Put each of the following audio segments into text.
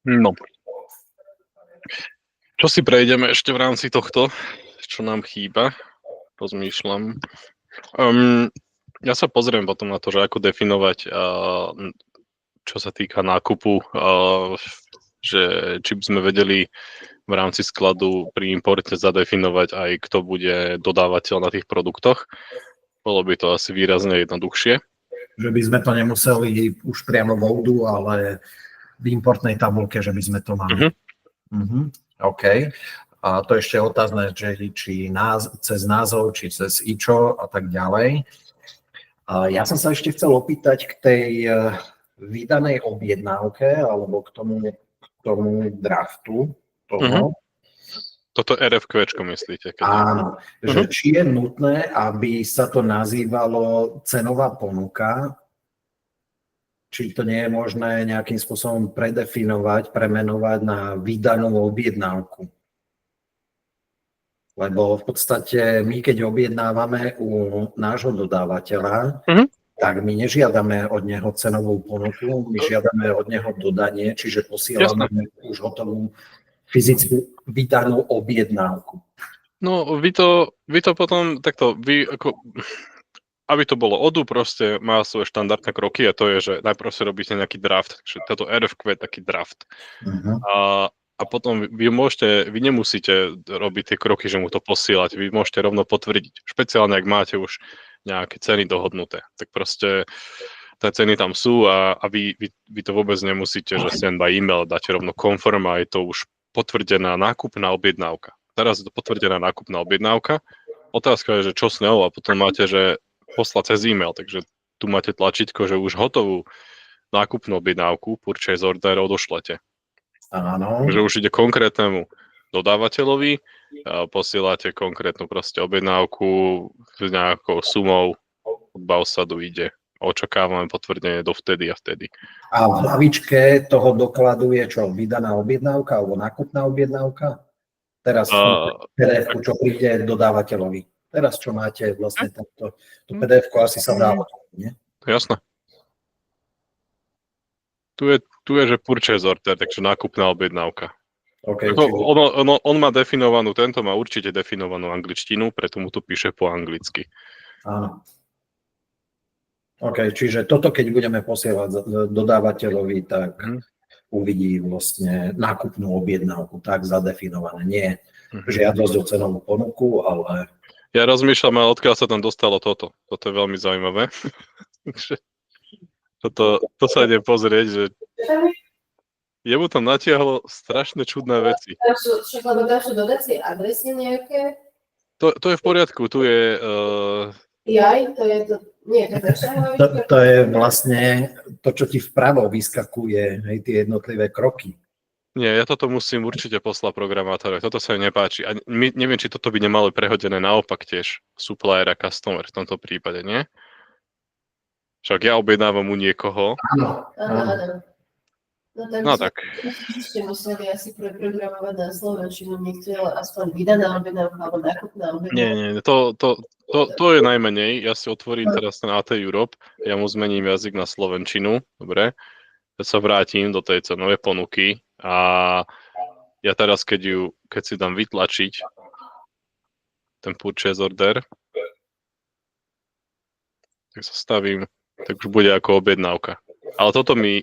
No. Čo si prejdeme ešte v rámci tohto, čo nám chýba? Rozmýšľam. Ja sa pozriem potom na to, že ako definovať, čo sa týka nákupu, že či by sme vedeli v rámci skladu pri importe zadefinovať aj kto bude dodávateľ na tých produktoch. Bolo by to asi výrazne jednoduchšie. Že by sme to nemuseli už priamo vodu, ale v importnej tabulke, že by sme to mali. OK. A to ešte otázne, že či cez názov, či cez ičo a tak ďalej. Ja som sa ešte chcel opýtať k tej vydanej objednávke alebo k tomu draftu toho. Toto RFQčko myslíte? Áno, že či je nutné, aby sa to nazývalo cenová ponuka, či to nie je možné nejakým spôsobom predefinovať, premenovať na vydanú objednávku. Lebo v podstate my, keď objednávame u nášho dodávateľa, tak my nežiadame od neho cenovú ponuku, my žiadame od neho dodanie, čiže posielame už hotovú fyzickú vydanú objednávku. No, vy to potom takto, aby to bolo ODU, proste má svoje štandardné kroky a to je, že najprv si robíte nejaký draft, takže toto RFQ je taký draft. A potom vy nemusíte robiť tie kroky, že mu to posielať, vy môžete rovno potvrdiť. Špeciálne, ak máte už nejaké ceny dohodnuté, tak proste tie ceny tam sú a vy to vôbec nemusíte, že send by email, dáte rovno confirm a je to už potvrdená nákupná objednávka. Teraz je to potvrdená nákupná objednávka. Otázka je, že čo s ňou a potom máte, že poslať cez e-mail, takže tu máte tlačítko, že už hotovú nákupnú objednávku, purchase order odošlete. Áno. Takže už ide konkrétnemu dodávateľovi, posielate konkrétnu proste objednávku s nejakou sumou, od Bausadu ide. Očakávame potvrdenie do vtedy a vtedy. A v hlavičke toho dokladu je čo? Vydaná objednávka alebo nákupná objednávka? Teraz PDF, čo príde dodávateľovi. Teraz čo máte vlastne to PDF, asi sa dá nie? Jasné. Tu je, že purchase order, takže nákupná objednávka. Okay, on má definovanú, tento má určite definovanú angličtinu, preto mu to píše po anglicky. Áno. OK, čiže toto, keď budeme posielať dodávateľovi, tak uvidí vlastne nákupnú objednávku, tak zadefinované. Nie žiadosť o cenovú ponuku, ale... Ja rozmýšľam, odkiaľ sa tam dostalo toto. Toto je veľmi zaujímavé. To sa ide pozrieť, že jemu tam natiahlo strašné čudné veci. Lebo tam sú dodacie adresy nejaké? To je v poriadku, tu je... to je to... Nie, to je vlastne to, čo ti vpravo vyskakuje, hej, tie jednotlivé kroky. Nie, ja toto musím určite poslať programátorovi, toto sa mi nepáči. A neviem, či toto by nemalo prehodené naopak tiež supplier a customer v tomto prípade, nie? Však ja objednávam u niekoho. Áno. No tak. Ešte museli asi preprogramovať na slovenčinu, niektoré aspoň vydaná objednávka alebo nákupná objednávka. Nie, to je najmenej. Ja si otvorím teraz ten AT Europe, ja mu zmením jazyk na slovenčinu, dobre? Ja sa vrátim do tej cenovej ponuky a ja teraz, keď si dám vytlačiť ten purchase order, tak sa stavím, tak už bude ako objednávka. Ale toto mi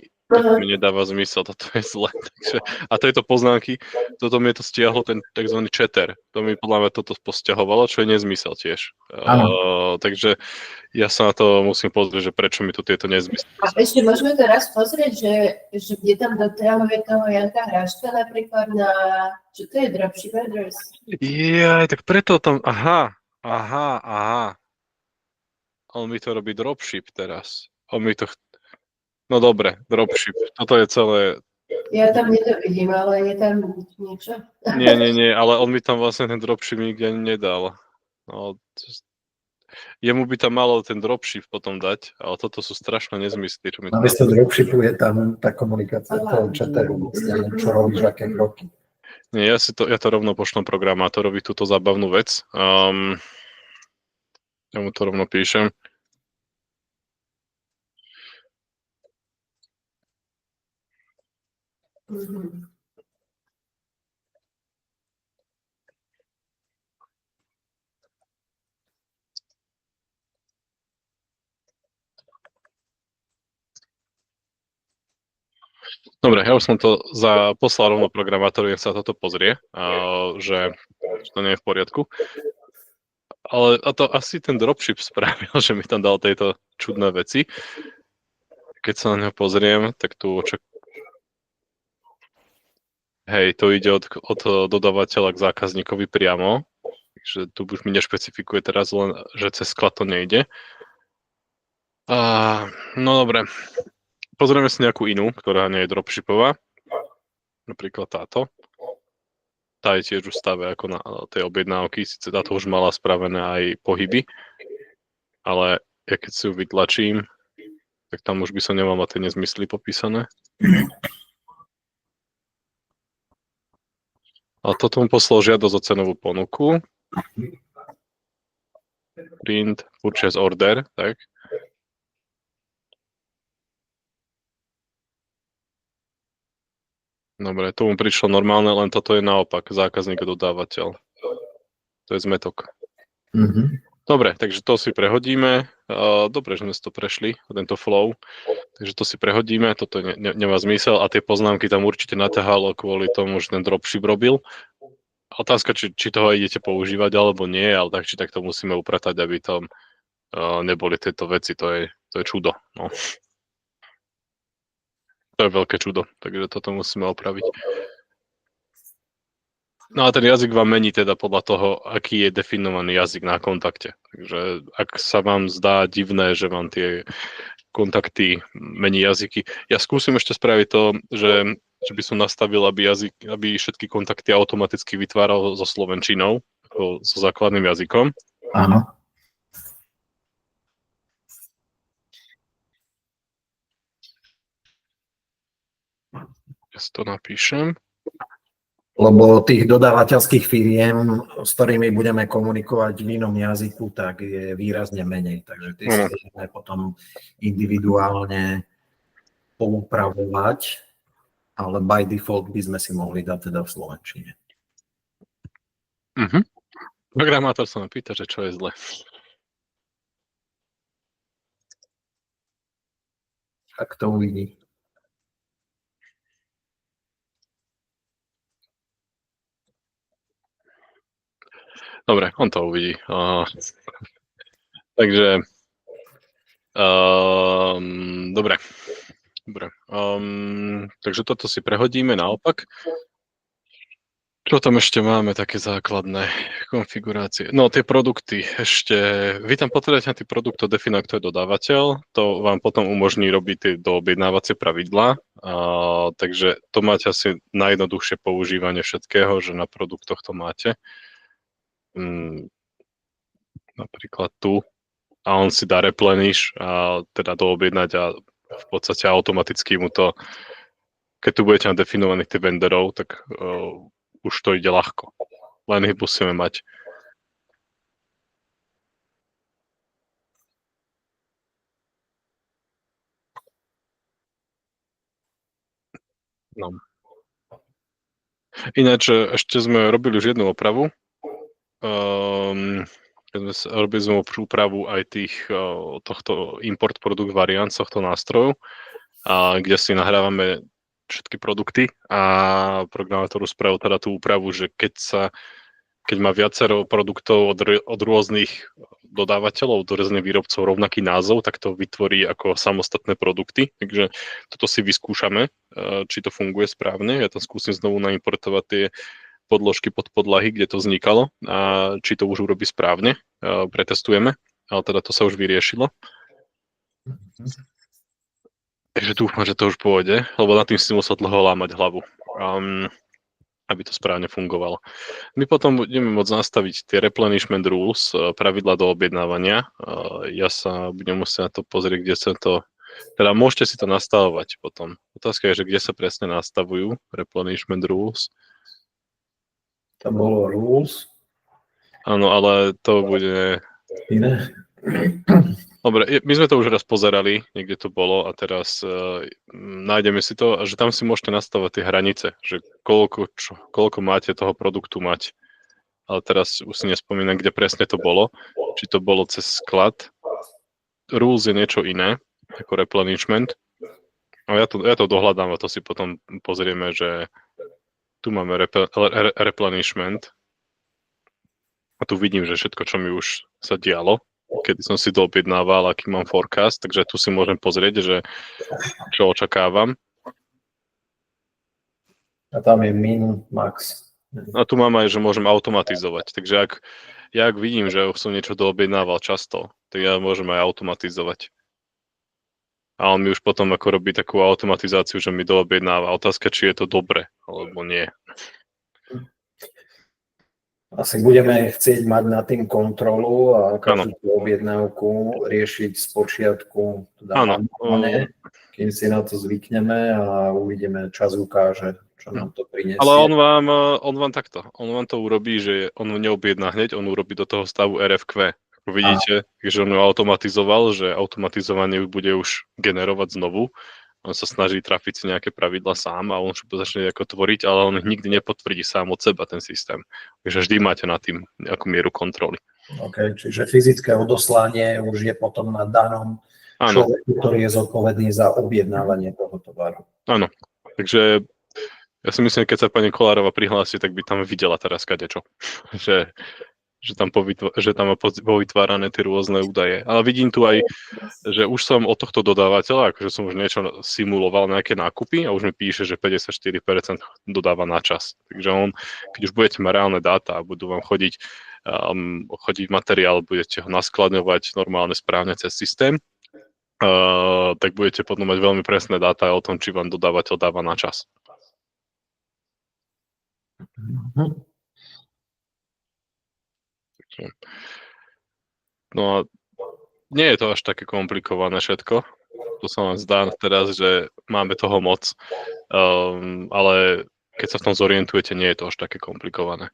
nedáva zmysel, toto je zle. Takže, a tejto poznámky, toto mi to stiahlo ten tzv. Chatter. To mi podľa mňa toto posťahovalo, čo je nezmysel tiež. Takže ja sa na to musím pozrieť, že prečo mi tu tieto nezmysly. A ešte môžeme teraz pozrieť, že kde tam dotrávuje toho Janka Hráška napríklad na, čo to je, dropship address? Jaj, tak preto tam, aha. On mi to robí dropship teraz. No dobre, dropship. Toto je celé... Ja tam nedovidím, ale je tam niečo? Nie, ale on mi tam vlastne ten dropship nikde ani nedal. No, jemu by tam malo ten dropship potom dať, ale toto sú strašné nezmysly. Namiesto dropshipu je tam tá komunikácia toho chatteru, čo robíš, aké kroky. Nie, ja to rovno pošlem programátorovi, túto zábavnú vec. Ja mu to rovno píšem. Mhm. Dobre, ja už som to poslal rovno programátorovi, nech sa toto pozrie, že to nie je v poriadku. Ale a to asi ten dropship spravil, že mi tam dal tieto čudné veci. Keď sa na ňo pozriem, tak tu hej, to ide od dodávateľa k zákazníkovi priamo. Takže tu už mi nešpecifikuje teraz len, že cez sklad to nejde. No dobre. Pozrieme si nejakú inú, ktorá nie je dropshipová. Napríklad táto. Tá je tiež už v stave ako na tej objednávky. Sice táto už mala spravené aj pohyby, ale ja keď si ju vytlačím, tak tam už by som nemal mať tie nezmysly popísané. A toto mu poslal žiadosť o cenovú ponuku. Print, purchase order, tak. Dobre, tu mu prišlo normálne, len toto je naopak, zákazník a dodávateľ. To je zmetok. Dobre, takže to si prehodíme. Dobre, že sme si to prešli, tento flow. Takže to si prehodíme, toto nemá zmysel a tie poznámky tam určite naťahalo kvôli tomu, že ten dropship robil. Otázka, či toho idete používať alebo nie, ale tak či tak to musíme upratať, aby tam neboli tieto veci, to je čudo. No. To je veľké čudo, takže toto musíme opraviť. No a ten jazyk vám mení teda podľa toho, aký je definovaný jazyk na kontakte. Takže ak sa vám zdá divné, že vám tie kontakty mení jazyky, ja skúsim ešte spraviť to, že by som nastavil, aby všetky kontakty automaticky vytváral so slovenčinou, so základným jazykom. Áno. Ja si to napíšem. Lebo tých dodávateľských firiem, s ktorými budeme komunikovať v inom jazyku, tak je výrazne menej. Takže tie si budeme potom individuálne poupravovať, ale by default by sme si mohli dať teda v slovenčine. Programátor sa ma pýta, že čo je zle. Tak to uvidí. Dobre, on to uvidí. Takže dobre. Takže toto si prehodíme naopak. Čo tam ešte máme také základné konfigurácie? No, tie produkty ešte. Vy tam potrebujete na tých produktov definovať, kto je dodávateľ. To vám potom umožní robiť tie doobjednávacie pravidlá. Takže to máte asi najjednoduchšie používanie všetkého, že na produktoch to máte. Napríklad tu. A on si dá replenish a teda doobjednať a v podstate automaticky mu to, keď tu budete nadefinovaných tých vendorov, tak už to ide ľahko. Len ich musíme mať. No. Ináč ešte sme robili už jednu opravu. Robili sme úpravu aj tohto import produkt variant z tohto nástroju, kde si nahrávame všetky produkty a programátor spravil teda tú úpravu, že keď má viacero produktov od rôznych dodávateľov, od rôznych výrobcov rovnaký názov, tak to vytvorí ako samostatné produkty. Takže toto si vyskúšame, či to funguje správne. Ja tam skúsim znovu naimportovať tie podložky pod podlahy, kde to vznikalo a či to už urobí správne. Pretestujeme, ale teda to sa už vyriešilo. Takže dúfam, že to už pôjde, lebo nad tým si musel dlho lámať hlavu, aby to správne fungovalo. My potom budeme môcť nastaviť tie replenishment rules, pravidla do objednávania. Ja sa budem musieť na to pozrieť, kde sa to... Teda môžete si to nastavovať potom. Otázka je, že kde sa presne nastavujú replenishment rules. To bolo rules. Áno, ale to bude... Iné. Dobre, my sme to už raz pozerali, niekde to bolo a teraz nájdeme si to, že tam si môžete nastavať tie hranice, že koľko máte toho produktu mať. Ale teraz už si nespomínam, kde presne to bolo. Či to bolo cez sklad. Rules je niečo iné, ako replenishment. A ja to dohľadám a to si potom pozrieme, že tu máme replenishment. A tu vidím, že všetko, čo mi už sa dialo, kedy som si doobjednával, aký mám forecast, takže tu si môžem pozrieť, že čo očakávam. A tam je min, max. A tu mám aj, že môžem automatizovať. Takže ak vidím, že som niečo doobjednával často, tak ja môžem aj automatizovať. A on mi už potom ako robí takú automatizáciu, že mi doobjednáva. Otázka, či je to dobre, alebo nie. Asi budeme chcieť mať nad tým kontrolu a každú tú objednávku riešiť z počiatku, manuálne, kým si na to zvykneme a uvidíme, čas ukáže, čo nám to prinesie. Ale on vám takto, on vám to urobí, že on neobjedná hneď, on urobí do toho stavu RFQ. Vidíte, že on ju automatizoval, že automatizovanie bude už generovať znovu. On sa snaží trafiť si nejaké pravidla sám a on začne ako tvoriť, ale on nikdy nepotvrdí sám od seba ten systém. Takže vždy máte nad tým nejakú mieru kontroly. OK, čiže fyzické odoslanie už je potom na danom človeku, ktorý je zodpovedný za objednávanie toho tovaru. Áno, takže ja si myslím, keď sa pani Kolárova prihlási, tak by tam videla teraz kadečo. že tam má povytvárané tie rôzne údaje. Ale vidím tu aj, že už som od tohto dodávateľa, akože som už niečo simuloval, nejaké nákupy a už mi píše, že 54% dodáva na čas. Takže keď už budete mať reálne dáta a budú vám chodiť materiál, budete ho naskladňovať normálne správne cez systém, tak budete potom mať veľmi presné dáta o tom, či vám dodávateľ dáva na čas. No a nie je to až také komplikované všetko. To sa vám zdá teraz, že máme toho moc, ale keď sa v tom zorientujete, nie je to až také komplikované.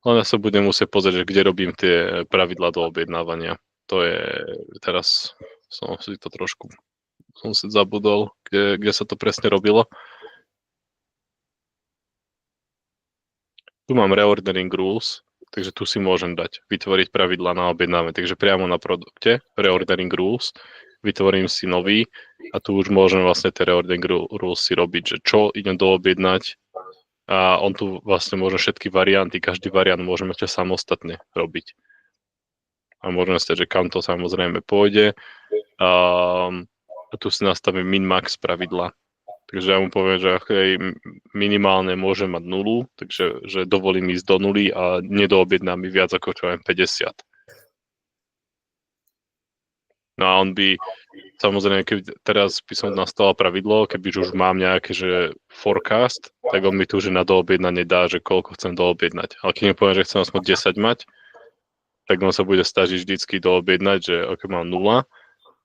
Len ja sa budem musieť pozrieť, že kde robím tie pravidlá do objednávania. To je, teraz som si to trošku zabudol, kde sa to presne robilo. Tu mám reordering rules, takže tu si môžem vytvoriť pravidlá na objednávanie. Takže priamo na produkte reordering rules vytvorím si nový a tu už môžem vlastne tie reordering rules si robiť, že čo idem doobjednať a on tu vlastne môže všetky varianty, každý variant môžeme ešte samostatne robiť. A môžeme stať, že kam to samozrejme pôjde. A tu si nastavím min-max pravidla. Takže ja mu poviem, že minimálne môžem mať nulu, takže že dovolím ísť do nuly a nedoobjedná mi viac ako čo aj 50. No a on by, samozrejme, keď teraz by som nastavil pravidlo, keby už mám nejaké, že forecast, tak on mi tu, že na doobjednanie dá, že koľko chcem doobjednať. Ale keď mi poviem, že chcem aspoň 10 mať, tak on sa bude snažiť vždycky doobjednať, že ok, mám 0,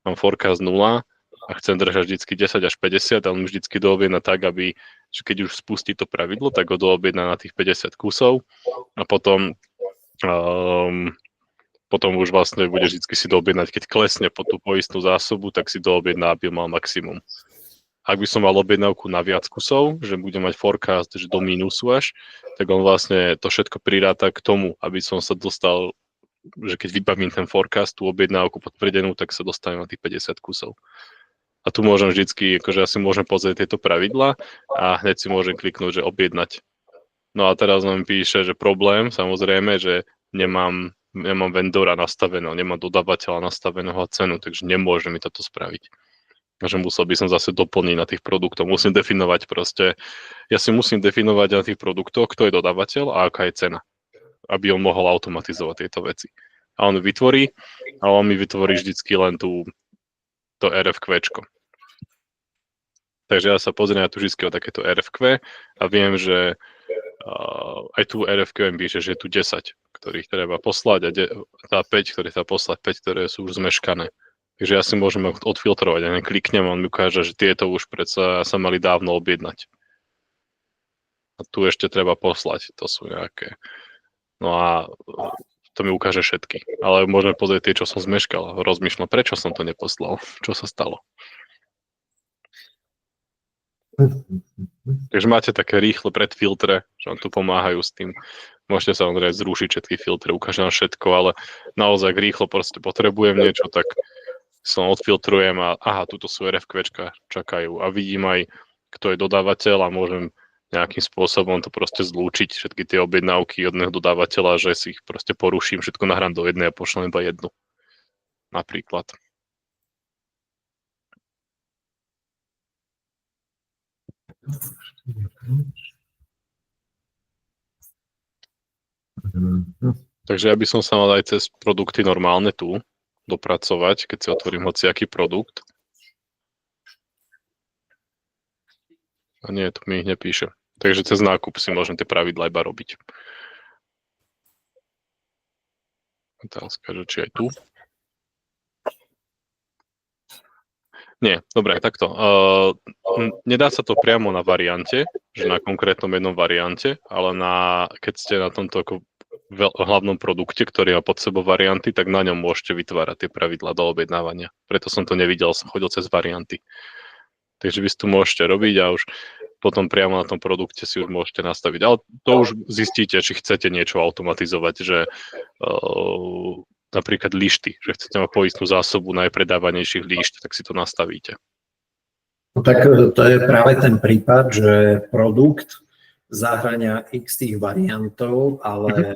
mám forecast 0, a chcem držať vždycky 10 až 50, ale on vždycky doobjedná tak, aby, že keď už spustí to pravidlo, tak ho doobjedná na tých 50 kusov a potom už vlastne bude vždycky si doobjednať, keď klesne po tú poistnú zásobu, tak si doobjedná, aby mal maximum. Ak by som mal objednávku na viac kusov, že budem mať forecast, že do mínusu až, tak on vlastne to všetko priráta k tomu, aby som sa dostal, že keď vybavím ten forecast, tú objednávku potvrdenú, tak sa dostanem na tých 50 kusov. A tu môžem vždycky, akože ja si môžem pozrieť tieto pravidlá a hneď si môžem kliknúť, že objednať. No a teraz nám píše, že problém, samozrejme, že nemám vendora nastaveného, nemám dodávateľa nastaveného cenu, takže nemôže mi toto spraviť. Takže musel by som zase doplniť na tých produktoch. Musím definovať proste, ja si musím definovať na tých produktoch, kto je dodávateľ a aká je cena, aby on mohol automatizovať tieto veci. A on vytvorí, a on mi vytvorí vždycky len to RFQčko. Takže ja sa pozriem na tu vždy o takéto RFQ a viem, že aj tu RFQ píše, že je tu 10, ktorých treba poslať a 5, ktorých treba poslať, 5, ktoré sú už zmeškané. Takže ja si môžem odfiltrovať a nekliknem a on mi ukáže, že tieto už predsa sa mali dávno objednať. A tu ešte treba poslať, to sú nejaké. No a to mi ukáže všetky. Ale môžeme pozrieť tie, čo som zmeškal. Rozmýšľam, prečo som to neposlal. Čo sa stalo. Takže máte také rýchle predfiltre, že vám tu pomáhajú s tým. Môžete samozrejme zrušiť všetky filtre, ukáže nám všetko, ale naozaj rýchlo proste potrebujem niečo, tak som odfiltrujem a aha, tuto sú RFQčka, čakajú a vidím aj, kto je dodávateľ a môžem nejakým spôsobom to proste zlúčiť, všetky tie objednávky jedného dodávateľa, že si ich proste poruším, všetko nahrám do jednej a pošlem iba jednu. Napríklad. Takže ja by som sa mal aj cez produkty normálne tu dopracovať, keď si otvorím hociaký produkt. A nie, tu mi ich nepíše. Takže cez nákup si môžem tie pravidlá iba robiť. Otázka, že či aj tu. Nie, dobre, takto. Nedá sa to priamo na variante, že na konkrétnom jednom variante, ale keď ste na tomto ako hlavnom produkte, ktorý má pod sebou varianty, tak na ňom môžete vytvárať tie pravidlá do objednávania. Preto som to nevidel, som chodil cez varianty. Takže vy si tu môžete robiť a už potom priamo na tom produkte si už môžete nastaviť. Ale to už zistíte, či chcete niečo automatizovať, že napríklad lišty, že chcete mať poistnú zásobu najpredávanejších líšt, tak si to nastavíte. No tak to je práve ten prípad, že produkt zahŕňa x tých variantov, ale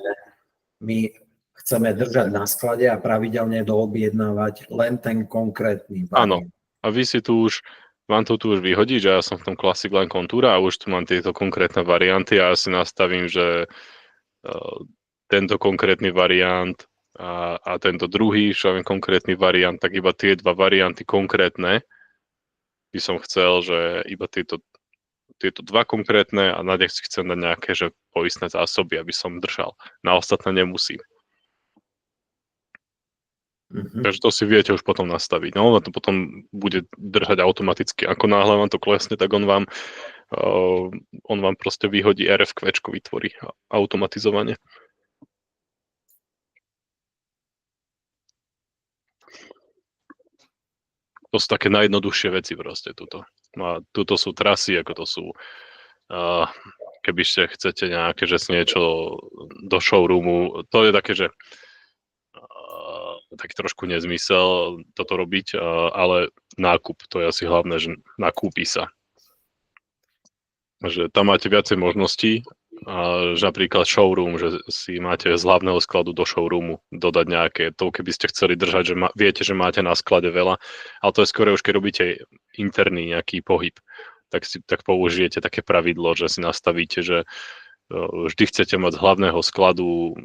my chceme držať na sklade a pravidelne doobjednávať len ten konkrétny variant. Áno, a vy si tu už, vám to tu už vyhodí, že ja som v tom Classic Line Kontúra a už tu mám tieto konkrétne varianty a ja si nastavím, že tento konkrétny variant a tento druhý, čo je konkrétny variant, tak iba tie dva varianty konkrétne by som chcel, že iba tieto dva konkrétne a na nech si chcem dať nejaké že poistné zásoby, aby som držal. Na ostatné nemusím. Takže to si viete už potom nastaviť. No, to potom bude držať automaticky. Ako náhle vám to klesne, tak on vám proste vyhodí RFQčko, vytvorí automatizovane. To sú také najjednoduchšie veci proste tuto. A tuto sú trasy, ako to sú, keby ste chcete nejaké, že niečo do showroomu, to je také, že taký trošku nezmysel toto robiť, ale nákup, to je asi hlavné, že nakúpi sa. Že tam máte viacej možností, že napríklad showroom, že si máte z hlavného skladu do showroomu dodať nejaké, to keby ste chceli držať, že viete, že máte na sklade veľa, ale to je skôr už keď robíte interný nejaký pohyb, tak použijete také pravidlo, že si nastavíte, že vždy chcete mať z hlavného skladu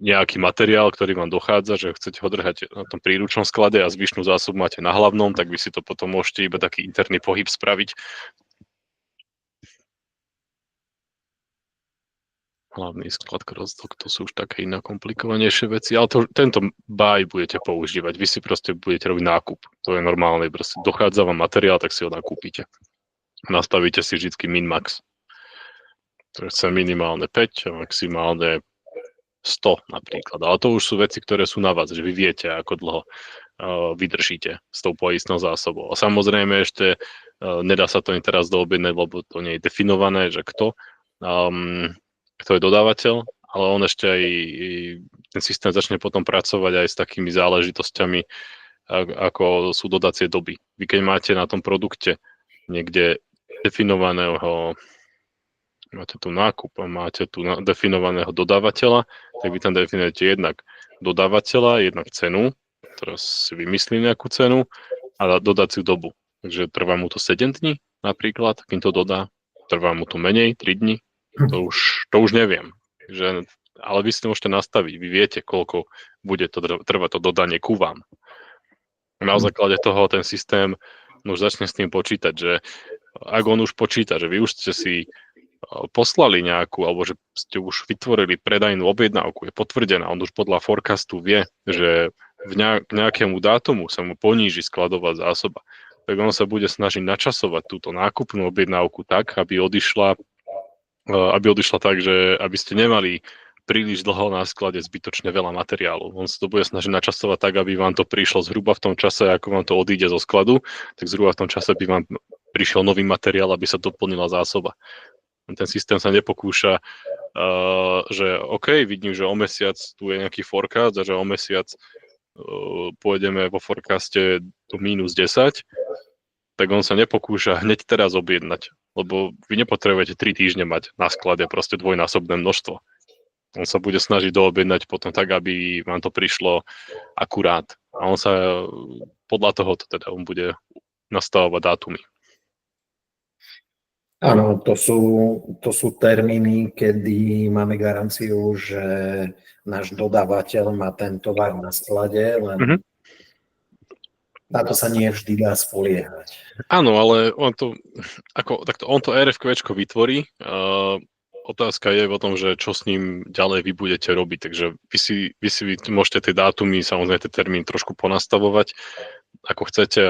nejaký materiál, ktorý vám dochádza, že chcete ho držať na tom príručnom sklade a zvyšnú zásobu máte na hlavnom, tak vy si to potom môžete iba taký interný pohyb spraviť. Hlavný sklad crossdock, to sú už také iné komplikovanejšie veci, ale tento buy budete používať, vy si proste budete robiť nákup, to je normálne, proste dochádza vám materiál, tak si ho nakúpite. Nastavíte si vždycky min-max. To je minimálne 5 a maximálne 100 napríklad, ale to už sú veci, ktoré sú na vás, že vy viete, ako dlho vydržíte s tou poistnou zásobou. A samozrejme ešte nedá sa to ani teraz doobjednať, lebo to nie je definované, že kto je dodávateľ, ale on ešte aj ten systém začne potom pracovať aj s takými záležitosťami, ako sú dodacie doby. Vy keď máte na tom produkte niekde definovaného, máte tu nákup a máte tu definovaného dodávateľa, tak vy tam definujete jednak dodávateľa, jednak cenu, teraz si vymyslí nejakú cenu a dodaciu dobu. Takže trvá mu to 7 dní napríklad, kým to dodá, trvá mu to menej, 3 dní. To už neviem, ale vy si to môžete nastaviť, vy viete, koľko bude to trvať to dodanie ku vám. Na základe toho ten systém už začne s tým počítať, že ak on už počíta, že vy už ste si poslali nejakú, alebo že ste už vytvorili predajnú objednávku, je potvrdená, on už podľa forecastu vie, že k nejakému dátumu sa mu poníži skladová zásoba, tak on sa bude snažiť načasovať túto nákupnú objednávku tak, aby odišla tak, že aby ste nemali príliš dlho na sklade zbytočne veľa materiálu. On sa to bude snažiť načasovať tak, aby vám to prišlo zhruba v tom čase, ako vám to odíde zo skladu, tak zhruba v tom čase by vám prišiel nový materiál, aby sa doplnila zásoba. Ten systém sa nepokúša, že OK, vidím, že o mesiac tu je nejaký forecast a že o mesiac pôjdeme vo forecaste do -10, tak on sa nepokúša hneď teraz objednať, lebo vy nepotrebujete 3 týždne mať na sklade proste dvojnásobné množstvo. On sa bude snažiť doobjednať potom tak, aby vám to prišlo akurát. A on sa podľa toho teda on bude nastavovať dátumy. Áno, to sú termíny, kedy máme garanciu, že náš dodávateľ má ten tovar na sklade, len na to sa nie vždy dá spoliehať. Áno, ale on to RFQčko vytvorí. Otázka je o tom, že čo s ním ďalej vy budete robiť. Takže vy si môžete tie dátumy, samozrejme tie termíny trošku ponastavovať, ako chcete,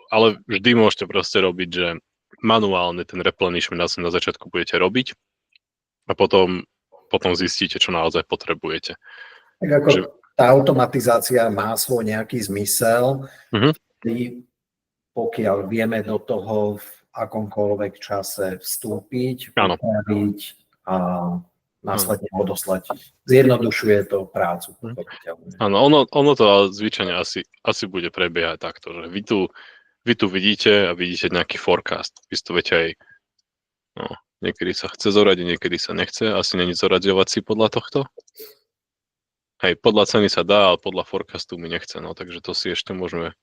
ale vždy môžete proste robiť, že manuálne ten replenishment na začiatku budete robiť a potom zistíte, čo naozaj potrebujete. Tak ako tá automatizácia má svoj nejaký zmysel, pokiaľ vieme do toho v akomkoľvek čase vstúpiť, pripraviť a následne odoslať. Zjednodušuje to prácu. Áno, ono to ale zvyčajne asi bude prebiehať takto, že vy tu vidíte a vidíte nejaký forecast. Vy to viete aj, niekedy sa chce zoradiť, niekedy sa nechce. Asi není zoraďovať si podľa tohto. Hej, podľa ceny sa dá, ale podľa forecastu mi nechce. Takže to si ešte môžeme...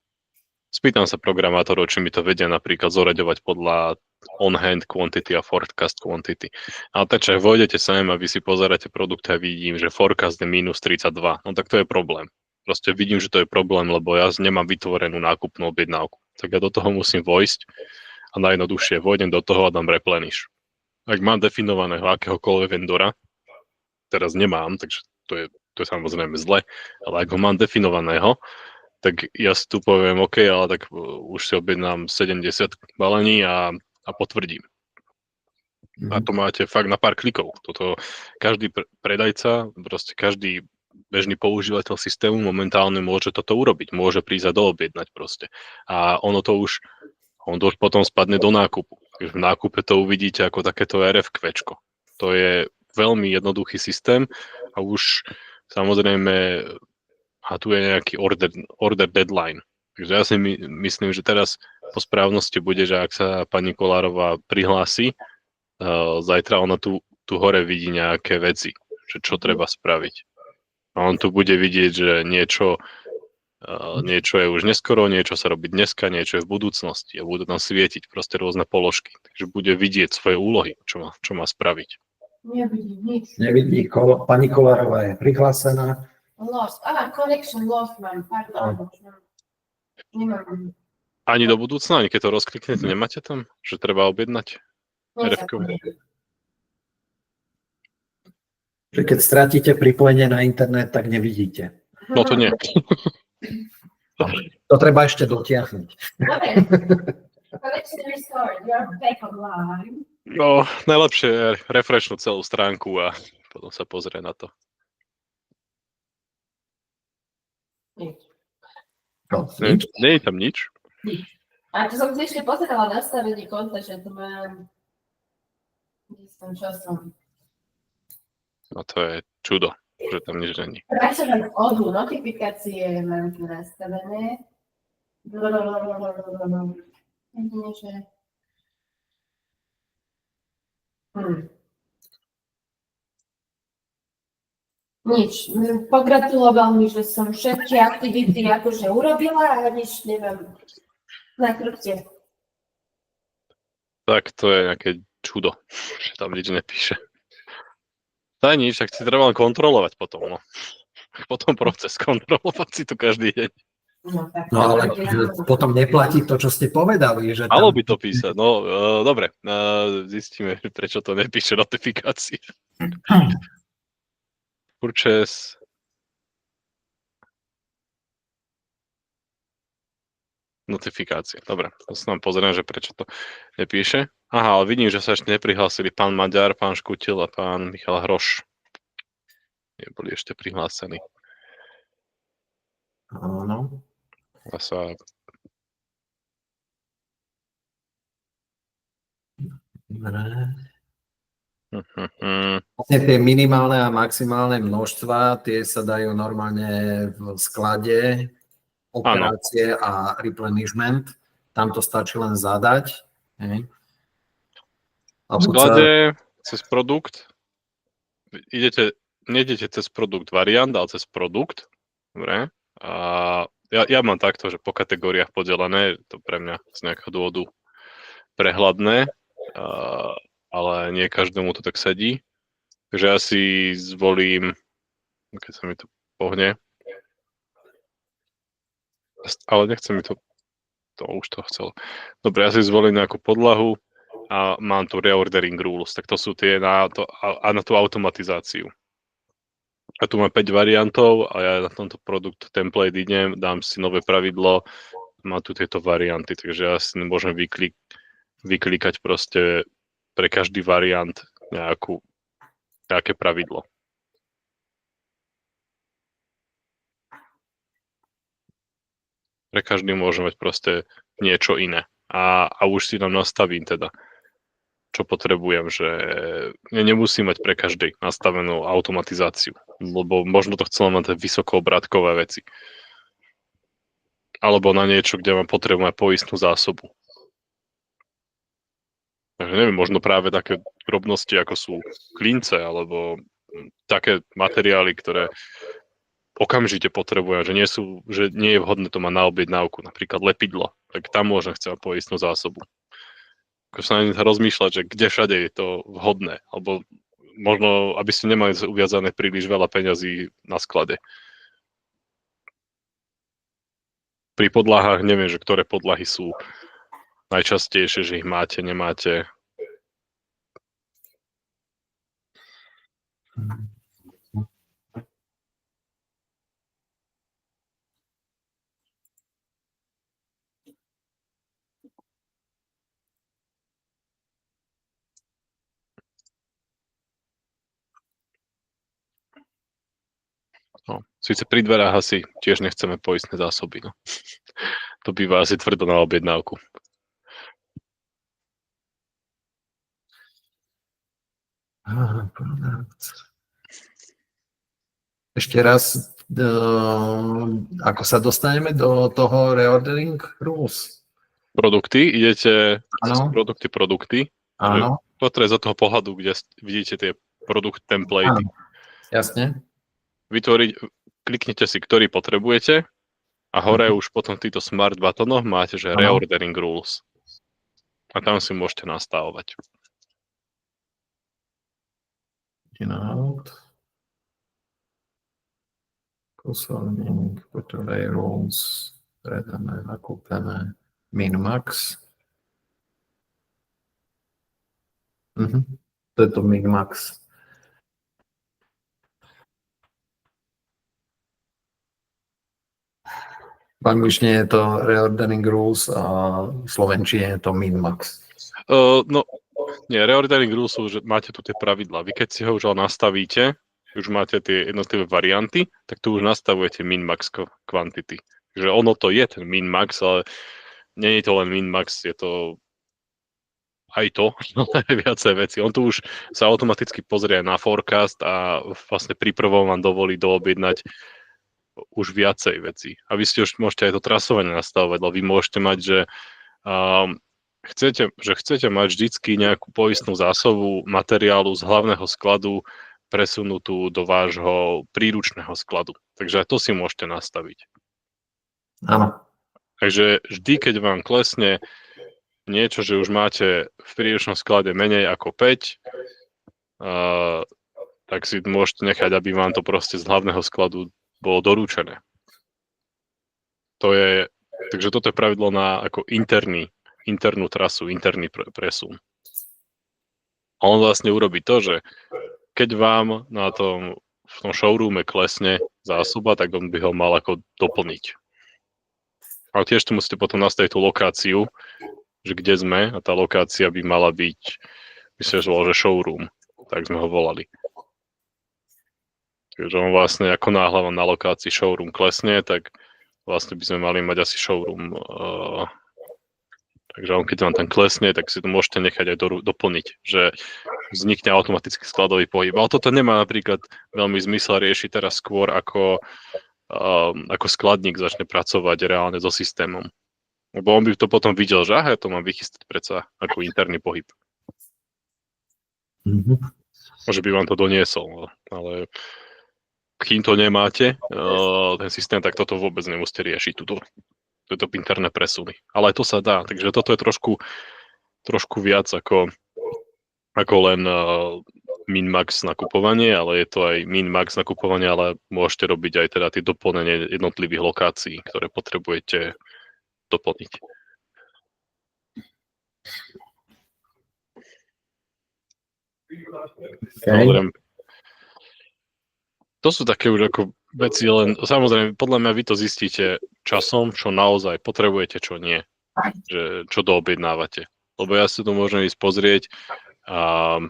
Spýtam sa programátorov, či mi to vedia napríklad zoraďovať podľa on-hand quantity a forecast quantity. Ale takže vojdete sem a vy si pozeráte produkty a vidím, že forecast je -32. No tak to je problém. Proste vidím, že to je problém, lebo ja nemám vytvorenú nákupnú objednávku. Tak ja do toho musím vojsť a najjednoduchšie vojdem do toho a dám replenish. Ak mám definovaného akéhokoľvek vendora, teraz nemám, takže to je samozrejme zle, ale ak ho mám definovaného, tak ja si tu poviem, OK, ale tak už si objednám 70 balení a potvrdím. A to máte fakt na pár klikov. Toto každý predajca, proste každý bežný používateľ systému momentálne môže toto urobiť. Môže prísť a doobjednať proste. A on to už potom spadne do nákupu. Takže v nákupe to uvidíte ako takéto RFQčko. To je veľmi jednoduchý systém a už samozrejme tu je nejaký order deadline. Takže ja si myslím, že teraz po správnosti bude, že ak sa pani Kolárová prihlási, zajtra ona tu hore vidí nejaké veci, že čo treba spraviť. A on tu bude vidieť, že niečo je už neskoro, niečo sa robí dneska, niečo je v budúcnosti a budú tam svietiť proste rôzne položky. Takže bude vidieť svoje úlohy, čo má spraviť. Nevidí nič. Nevidí, pani Kolárová je prihlásená. Lost. Connection lost, man. Pardon. Nemám. Ani do budúcna, ani keď to rozkliknete, nemáte tam, že treba objednať RFQ? Že keď stratíte pripojenie na internet, tak nevidíte. No to nie. To treba ešte dotiahnuť. Dobre. Connection restored. You're back online. No, najlepšie je refreshnúť celú stránku a potom sa pozrie na to. Nie je tam nič. A to som si ešte pozerala nastavenie konta, že to mám istom časom. No to je čudo, že tam nič není. Pracovať odu, notifikácie mám tu nastavené. Jedine, že... Nič. Pogratuloval mi, že som všetky aktivity akože urobila a nič neviem. Nakrúte. Tak to je nejaké čudo, že tam nič nepíše. To je nič, tak si treba len kontrolovať potom, no. Potom proces kontrolovať si to každý deň. No ale potom neplatí to, čo ste povedali. Že Malo by to písať, no dobre, zistíme, prečo to nepíše notifikácie. Purchase. Notifikácie. Dobre, to sa nám pozriem, že prečo to nepíše. Aha, ale vidím, že sa ešte neprihlásili pán Maďar, pán Škutil a pán Michal Hroš. neboli ešte prihlásení. Áno. WhatsApp. Dobre. Mhm. Vlastne tie minimálne a maximálne množstva, tie sa dajú normálne v sklade, operácie a replenishment. Tam to stačí len zadať. Hej. A V sklade cez produkt nejdete cez produkt variant, ale cez produkt. Dobre. A ja mám takto, že po kategóriách podelené, to pre mňa z nejakého dôvodu prehľadné, ale nie každému to tak sedí. Takže ja si zvolím, keď sa mi to pohne, ale nechce mi to už to chcel. Dobre, ja si zvolím nejakú podlahu a mám tu reordering rules, tak to sú tie na tú automatizáciu. A tu mám 5 variantov a ja na tomto produkt template idem, dám si nové pravidlo, mám tu tieto varianty, takže ja si môžem vyklikať proste pre každý variant nejaké pravidlo. Pre každý môžem mať proste niečo iné. A už si tam nastavím teda, čo potrebujem, že nemusím mať pre každý nastavenú automatizáciu, lebo možno to chcem mať vysokoobratkové veci. Alebo na niečo, kde mám potrebu mať poistnú zásobu. Takže neviem, možno práve také drobnosti, ako sú klince, alebo také materiály, ktoré okamžite potrebujem, že nie je vhodné to mať na objednávku, napríklad lepidlo, tak tam môžem chcieť poistnú zásobu. Ako sa rozmýšľať, že kde všade je to vhodné, alebo možno, aby ste nemali uviazané príliš veľa peňazí na sklade. Pri podlahách neviem, že ktoré podlahy sú najčastejšie, že ich máte, nemáte. No, síce pri dverách asi tiež nechceme poistné zásoby. No. To býva asi tvrdo na objednávku. Ešte raz, ako sa dostaneme do toho reordering rules? Produkty, idete cez produkty. Áno. Toto je za toho pohľadu, kde vidíte tie produkt template. Jasne. Kliknite si, ktorý potrebujete a hore už potom v týchto smart buttonoch máte, že reordering rules. A tam si môžete nastavovať. Posilník, potrebuje rules, predané, nakúpené, min-max. To je to min-max. V angličtine je to reordering rules a v slovenčine je to min-max. Reordering rules sú, že máte tu tie pravidlá. Vy keď si ho už nastavíte, už máte tie jednotlivé varianty, tak tu už nastavujete min-max quantity. Takže ono to je ten min-max, ale nie je to len min-max, je to aj to, viacej veci. On tu už sa automaticky pozrie na forecast a vlastne pri prvom vám dovolí doobjednať už viacej vecí. A vy si už môžete aj to trasovanie nastavovať, lebo vy môžete mať, že chcete mať vždycky nejakú poistnú zásobu materiálu z hlavného skladu presunutú do vášho príručného skladu. Takže aj to si môžete nastaviť. Áno. Takže vždy, keď vám klesne niečo, že už máte v príručnom sklade menej ako 5, tak si môžete nechať, aby vám to proste z hlavného skladu bolo doručené. Takže toto je pravidlo na ako internú trasu, interný presun. A on vlastne urobí to, že keď vám v tom showroome klesne zásoba, tak on by ho mal ako doplniť. Ale tiež tu musíte potom nastaviť tú lokáciu, že kde sme, a tá lokácia by mala byť, myslím, že showroom, tak sme ho volali. Takže on vlastne ako náhle vám na lokácii showroom klesne, tak vlastne by sme mali mať asi showroom. Takže on keď vám tam klesne, tak si to môžete nechať aj doplniť, že vznikne automaticky skladový pohyb. Ale toto nemá napríklad veľmi zmysel riešiť teraz skôr ako skladník začne pracovať reálne so systémom. Lebo on by to potom videl, že ja to mám vychystať predsa ako interný pohyb. Že by vám to doniesol, ale kým to nemáte, ten systém, tak toto vôbec nemusíte riešiť, tieto interné presuny. Ale to sa dá, takže toto je trošku viac ako len min-max nakupovanie, ale je to aj min-max nakupovanie, ale môžete robiť aj teda tie doplnenie jednotlivých lokácií, ktoré potrebujete doplniť. Okay. To sú také už ako veci, len samozrejme, podľa mňa vy to zistíte časom, čo naozaj potrebujete, čo nie. Že, čo doobjednávate. Lebo ja si to môžem ísť pozrieť a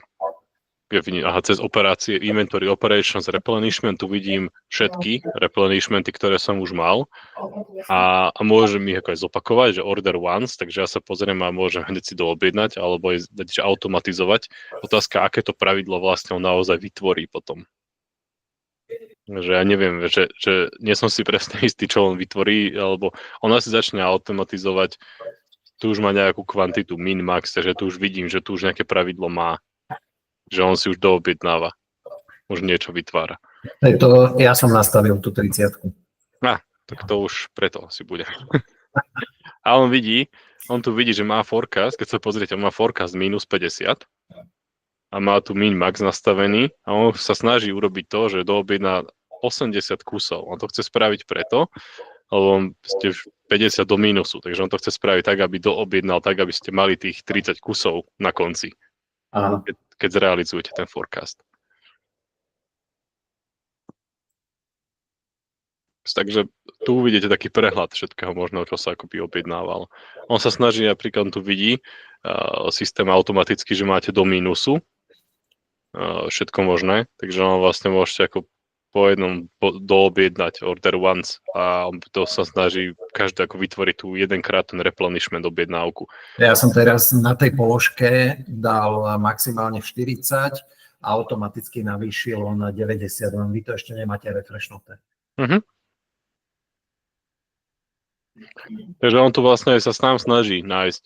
cez operácie Inventory Operations Replenishment tu vidím všetky replenishmenty, ktoré som už mal a môžem ich ako aj zopakovať, že order once, takže ja sa pozriem a môžem hneď si doobjednať alebo aj automatizovať. Otázka, aké to pravidlo vlastne on naozaj vytvorí potom. Že ja neviem, že nie som si presne istý, čo on vytvorí, alebo on asi začne automatizovať, tu už má nejakú kvantitu min-max, takže tu už vidím, že tu už nejaké pravidlo má, že on si už doobjednáva, už niečo vytvára. Ja som nastavil tú 30-ku. Tak to už preto si bude. A on tu vidí, že má forecast, keď sa pozriete, on má forecast minus 50 a má tu min-max nastavený a on sa snaží urobiť to, že doobjedná 80 kusov. On to chce spraviť preto, lebo on ste 50 do mínusu, takže on to chce spraviť tak, aby doobjednal tak, aby ste mali tých 30 kusov na konci, keď zrealizujete ten forecast. Takže tu uvidíte taký prehľad všetkého možného, čo sa akoby objednával. On sa snaží, napríklad tu vidí systém automaticky, že máte do mínusu všetko možné, takže on vlastne môžete ako po jednom doobjednať order once a on to sa snaží každý ako vytvoriť tu jedenkrát ten replenishment objednávku. Ja som teraz na tej položke dal maximálne 40 a automaticky navýšil na 90, len vy to ešte nemáte refreshnuté. Takže on tu vlastne sa sám snaží nájsť,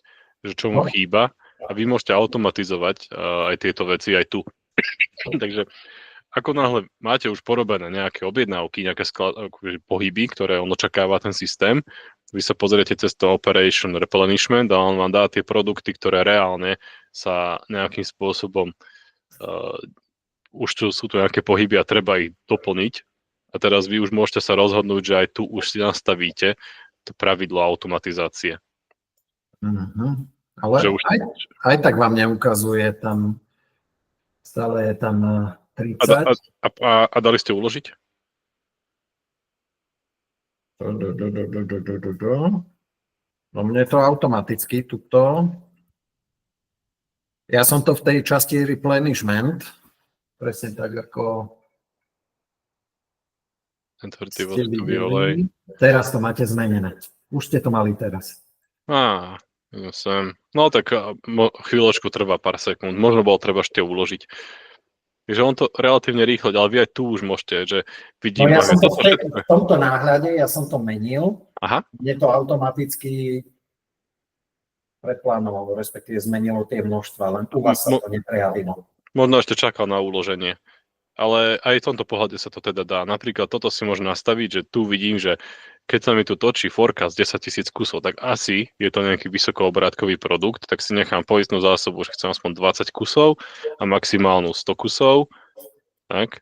že čo mu chýba a vy môžete automatizovať aj tieto veci aj tu. Takže ako náhle máte už porobené nejaké objednávky, nejaké pohyby, ktoré on očakáva ten systém, vy sa pozriete cez to Operation Replenishment a on vám dá tie produkty, ktoré reálne sa nejakým spôsobom už tu sú tu nejaké pohyby a treba ich doplniť. A teraz vy už môžete sa rozhodnúť, že aj tu už si nastavíte to pravidlo automatizácie. Ale už... aj tak vám neukazuje tam, stále je tam 30. A dali ste uložiť? No mne to automaticky tuto. Ja som to v tej časti replenishment, presne tak ako ste videli. Teraz to máte zmenené. Už ste to mali teraz. No tak chvíľočku trvá pár sekúnd. Možno bolo treba ešte uložiť. Takže on to relatívne rýchlo, ale vy aj tu už môžete, že vidím... No ja som to v tomto náhľade, ja som to menil. Aha. Je to automaticky preplánovalo, respektíve zmenilo tie množstva, len u vás sa to neprejavilo. Možno ešte čakal na uloženie. Ale aj v tomto pohľade sa to teda dá. Napríklad toto si môžem nastaviť, že tu vidím, že keď sa mi tu točí forecast 10 000 kusov, tak asi je to nejaký vysokoobrátkový produkt, tak si nechám poistnú zásobu, že chcem aspoň 20 kusov a maximálnu 100 kusov. Tak.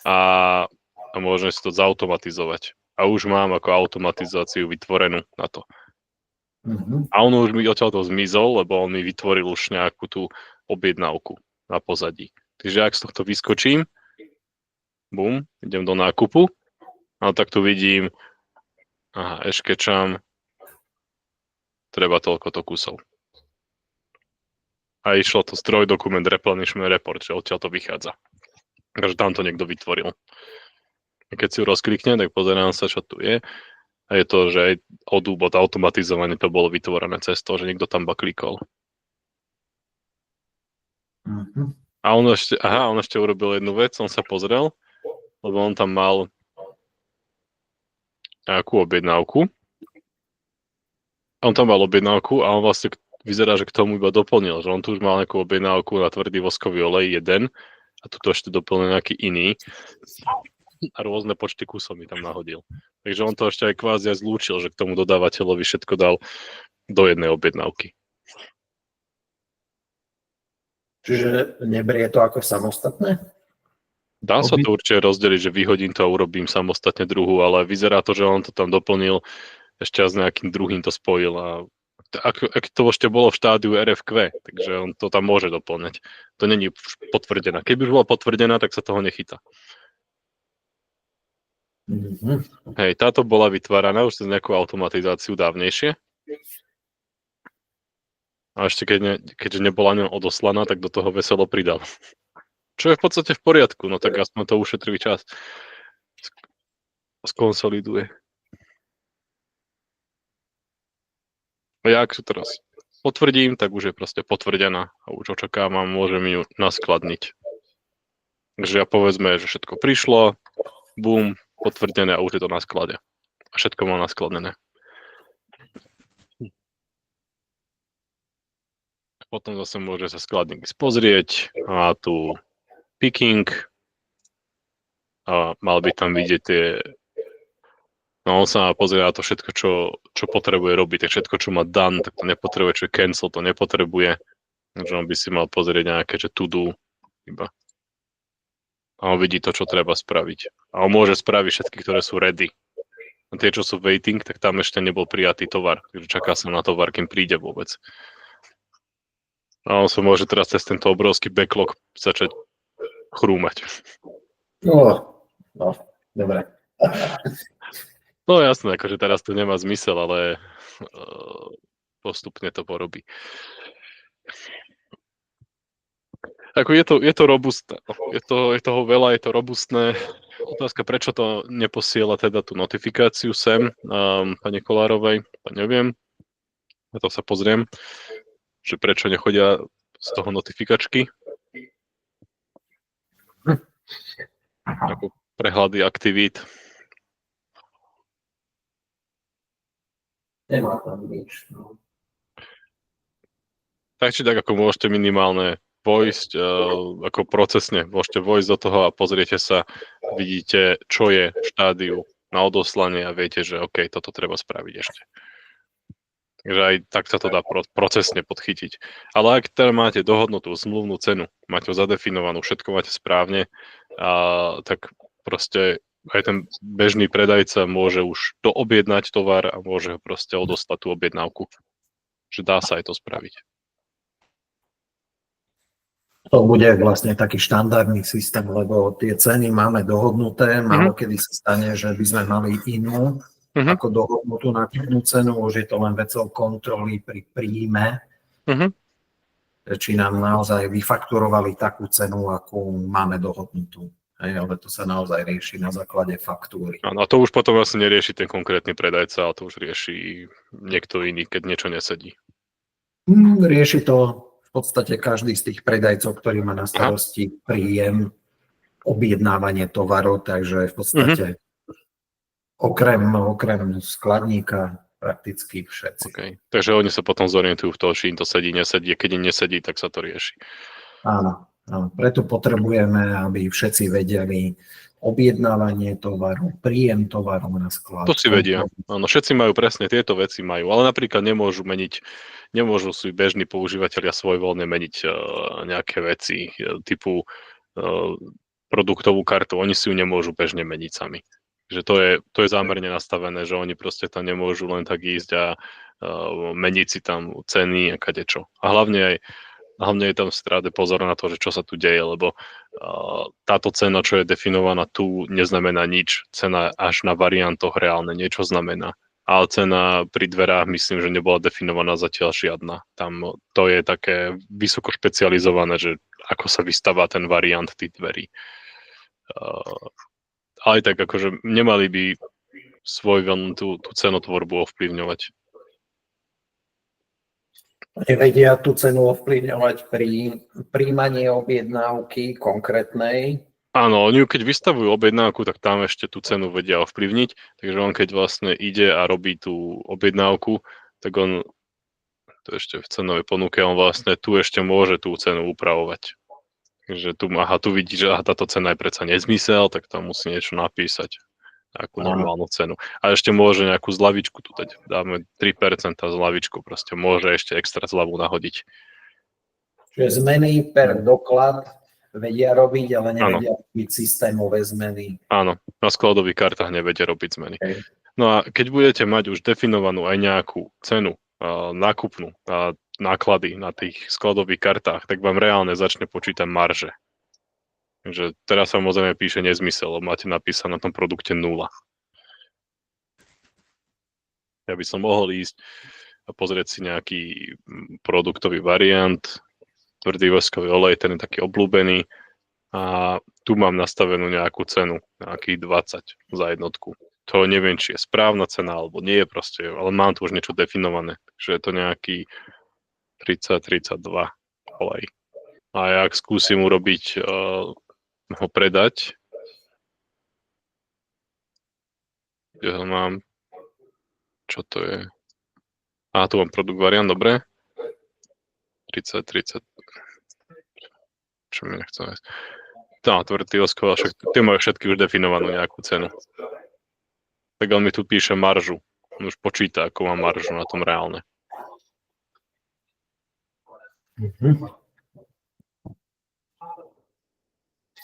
A môžem si to zautomatizovať. A už mám ako automatizáciu vytvorenú na to. A on už mi odtiaľ to zmizol, lebo on mi vytvoril už nejakú tú objednávku na pozadí. Takže ak z tohto vyskočím, bum, idem do nákupu, a tak tu vidím, eškečam, treba toľkoto kusov. A išlo to stroj dokument replenishment report, že odtiaľ to vychádza. Takže tam to niekto vytvoril. A keď si ju rozklikne, tak pozerám sa, čo tu je. A je to, že aj odúbod automatizovanie to bolo vytvorené cez to, že niekto tam klikol. Mhm. A on ešte urobil jednu vec, on sa pozrel, lebo on tam mal nejakú objednávku. On tam mal objednávku a on vlastne vyzerá, že k tomu iba doplnil, že on tu už mal nejakú objednávku na tvrdý voskový olej, jeden, a tu ešte doplnil nejaký iný a rôzne počty kusov mi tam nahodil. Takže on to ešte aj kvázi aj zlúčil, že k tomu dodávateľovi všetko dal do jednej objednávky. Čiže neberie to ako samostatné? Dá sa to určite rozdeliť, že vyhodím to a urobím samostatne druhú, ale vyzerá to, že on to tam doplnil, ešte s nejakým druhým to spojil a ak to ešte bolo v štádiu RFQ, takže on to tam môže doplňať. To není potvrdená. Keby už bola potvrdená, tak sa toho nechytá. Mm-hmm. Hej, táto bola vytváraná už cez nejakú automatizáciu dávnejšie. A ešte keďže nebola ňom odoslaná, tak do toho veselo pridal. Čo je v podstate v poriadku, no tak aspoň to ušetrí čas. Skonsoliduje. A ja ak to teraz potvrdím, tak už je proste potvrdená a už očakávam, môžem ju naskladniť. Takže ja povedzme, že všetko prišlo, bum, potvrdené a už je to na sklade. A všetko má naskladnené. Potom zase môže sa skladník pozrieť a tu picking a mal by tam vidieť tie. No on sa pozerá to všetko, čo potrebuje robiť, tak všetko, čo má done, tak to nepotrebuje, čo je cancel, to nepotrebuje. Takže on by si mal pozrieť nejaké, že to do iba. A on vidí to, čo treba spraviť. A on môže spraviť všetky, ktoré sú ready. A tie, čo sú waiting, tak tam ešte nebol prijatý tovar. Takže čaká sa na tovar, kým príde vôbec. A on sa môže teraz cez tento obrovský backlog začať chrúmať. No, dobre. No jasné, akože teraz to nemá zmysel, ale postupne to porobí. Ako je to robustné. Je toho veľa, je to robustné. Otázka, prečo to neposiela teda tú notifikáciu sem pani Kolárovej, to neviem. Ja to sa pozriem, že prečo nechodia z toho notifikačky. Ako prehľady aktivít. Nemá tam nič. No. Tak či tak, ako môžete minimálne vojsť, ako procesne, môžete vojsť do toho a pozriete sa, vidíte, čo je v štádiu na odoslanie a viete, že OK, toto treba spraviť ešte. Takže aj tak sa to dá procesne podchytiť. Ale ak teda máte dohodnutú zmluvnú cenu, máte ho zadefinovanú, všetko máte správne, tak proste aj ten bežný predajca môže už doobjednať tovar a môže proste odoslať tú objednávku. Že dá sa aj to spraviť. To bude vlastne taký štandardný systém, lebo tie ceny máme dohodnuté, málo kedy sa stane, že by sme mali inú ako dohodnutú nákladnú cenu, už je to len vecou kontroly pri príjme, či nám naozaj vyfakturovali takú cenu, akú máme dohodnutú. Hej, ale to sa naozaj rieši na základe faktúry. Áno, a to už potom vlastne nerieši ten konkrétny predajca, ale to už rieši niekto iný, keď niečo nesedí. Rieši to v podstate každý z tých predajcov, ktorý má na starosti príjem, objednávanie tovarov, takže v podstate okrem skladníka prakticky všetci. Okay. Takže oni sa potom zorientujú v toho, či im to sedí, nesedí. Keď im nesedí, tak sa to rieši. Áno. Preto potrebujeme, aby všetci vedeli objednávanie tovaru, príjem tovaru na sklad. To si vedia. Áno, všetci majú presne tieto veci majú, ale napríklad nemôžu si bežní používateľia svojvoľne meniť nejaké veci typu produktovú kartu. Oni si ju nemôžu bežne meniť sami. Že to je zámerne nastavené, že oni proste tam nemôžu len tak ísť a meniť si tam ceny a kadečo. A hlavne je tam stráde pozor na to, že čo sa tu deje, lebo táto cena, čo je definovaná tu, neznamená nič. Cena až na variantoch reálne niečo znamená. Ale cena pri dverách myslím, že nebola definovaná zatiaľ žiadna. Tam to je také vysoko špecializované, že ako sa vystáva ten variant tých dverí. aj tak akože nemali by svojvoľnú tú cenotvorbu ovplyvňovať. Nevedia tú cenu ovplyvňovať pri príjmaní objednávky konkrétnej. Áno, oni keď vystavujú objednávku, tak tam ešte tú cenu vedia ovplyvniť, takže on keď vlastne ide a robí tú objednávku, tak on to ešte v cenovej ponuke, on vlastne tu ešte môže tú cenu upravovať. Takže tu vidí, že táto cena je predsa nezmysel, tak tam musí niečo napísať, nejakú normálnu cenu. A ešte môže nejakú zľavičku tu dať, dáme 3% zľavičku, proste môže ešte extra zľavu nahodiť. Čiže zmeny per doklad vedia robiť, ale nevedia robiť systémové zmeny. Áno, na skladových kartách nevedia robiť zmeny. Okay. No a keď budete mať už definovanú aj nejakú cenu, nákupnú, náklady na tých skladových kartách, tak vám reálne začne počítať marže. Takže teraz samozrejme píše nezmysel, lebo máte napísané na tom produkte 0. Ja by som mohol ísť a pozrieť si nejaký produktový variant, tvrdý voskový olej, ten je taký obľúbený a tu mám nastavenú nejakú cenu, nejakých 20 za jednotku. To neviem, či je správna cena, alebo nie je proste, ale mám tu už niečo definované, takže je to nejaký 30-32 olej. A ak skúsim urobiť, ho predať, kde ho mám, čo to je? Tu mám produkt variant, dobre. 30, čo mi nechcem jesť. Tvrdý voskov, však tie majú všetky už definovanú nejakú cenu. Tak on mi tu píše maržu. On už počíta, ako má maržu na tom reálne.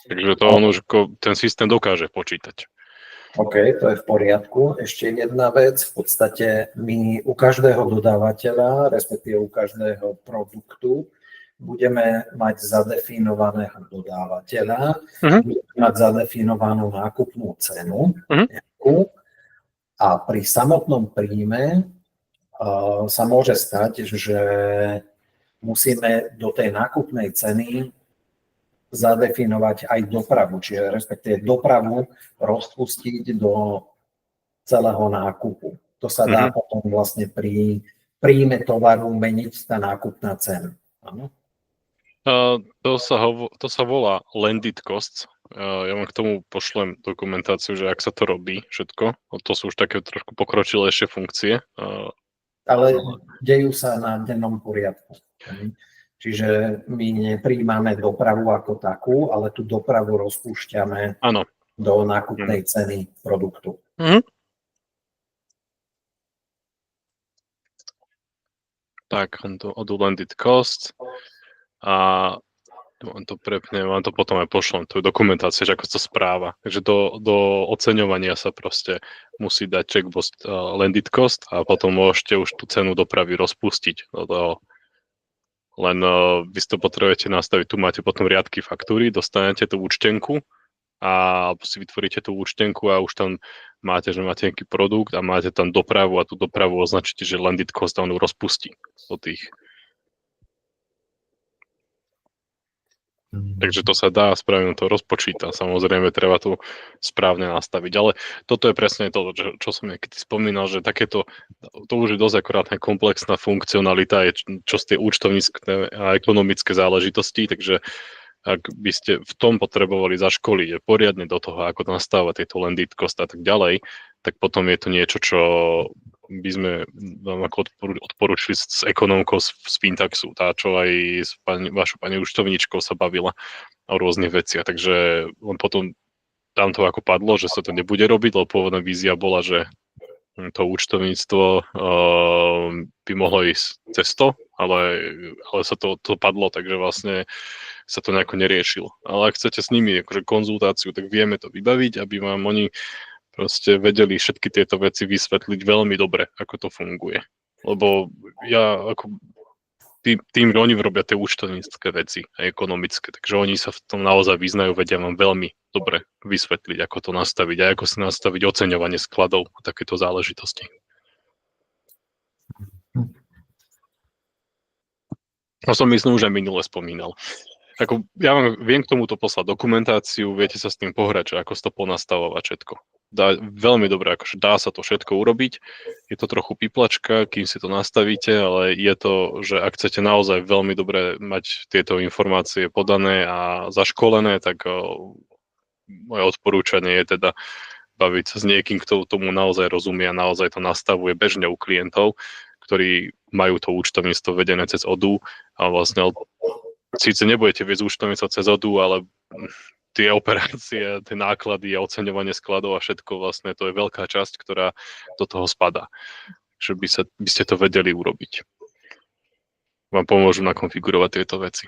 Takže to on už ten systém dokáže počítať. OK, to je v poriadku. Ešte jedna vec. V podstate my u každého dodávateľa, respektíve u každého produktu, budeme mať zadefinovaného dodávateľa, budeme mať zadefinovanú nákupnú cenu nejakú, a pri samotnom príjme sa môže stať, že musíme do tej nákupnej ceny zadefinovať aj dopravu, čiže respektíve dopravu rozpustiť do celého nákupu. To sa dá potom vlastne pri príjme tovaru meniť tá nákupná cena. Áno? To sa volá landed costs. Ja vám k tomu pošlem dokumentáciu, že ak sa to robí všetko. To sú už také trošku pokročilejšie funkcie. Ale dejú sa na dennom poriadku. Čiže my nepríjmame dopravu ako takú, ale tú dopravu rozpúšťame do nákupnej ceny produktu. Tak, do landed cost a vám to prepnem, vám to potom aj pošlem, to je dokumentácia, že ako to správa. Takže do oceňovania sa proste musí dať checkbox landed cost a potom môžete už tú cenu dopravy rozpustiť do toho. Len vy si to potrebujete nastaviť, tu máte potom riadky faktúry, dostanete tú účtenku a si vytvoríte tú účtenku a už tam máte, že máte nejaký produkt a máte tam dopravu a tú dopravu označíte, že landed cost a on rozpustí do tých. Takže to sa dá, správne to rozpočíta. Samozrejme, treba to správne nastaviť. Ale toto je presne to, čo som niekedy spomínal, že takéto, to už je dosť akorátne komplexná funkcionalita, čo z tie účtovnícke a ekonomické záležitosti, takže ak by ste v tom potrebovali zaškoliť poriadne do toho, ako nastavovať tieto landed cost a tak ďalej, tak potom je to niečo, čo by sme vám ako odporúčili s ekonomkou z Fintaxu, tá, čo aj s vašou pani účtovníčkou sa bavila o rôznych veciach. Takže on potom tam to ako padlo, že sa to nebude robiť, lebo pôvodná vízia bola, že to účtovníctvo by mohlo ísť cez to, ale sa to padlo, takže vlastne sa to nejako neriešilo. Ale ak chcete s nimi akože konzultáciu, tak vieme to vybaviť, aby vám oni proste vedeli všetky tieto veci vysvetliť veľmi dobre, ako to funguje. Lebo ja ako tým, že oni robia tie účtovnícke veci a ekonomické, takže oni sa v tom naozaj vyznajú, vedia vám veľmi dobre vysvetliť, ako to nastaviť a ako si nastaviť oceňovanie skladov a takéto záležitosti. To som myslím, už aj minule spomínal. Ako, ja vám viem k tomuto poslať dokumentáciu, viete sa s tým pohrať, že ako si to ponastavovať všetko. Veľmi dobre, akože dá sa to všetko urobiť. Je to trochu piplačka, kým si to nastavíte, ale je to, že ak chcete naozaj veľmi dobre mať tieto informácie podané a zaškolené, tak moje odporúčanie je teda baviť sa s niekým, kto tomu naozaj rozumie a naozaj to nastavuje bežne u klientov, ktorí majú to účtovníctvo vedené cez ODU a vlastne síce nebudete viesť účtovníctvo cez ODU, ale tie operácie, tie náklady a oceňovanie skladov a všetko vlastne, to je veľká časť, ktorá do toho spadá. Že by ste to vedeli urobiť. Vám pomôžu nakonfigurovať tieto veci.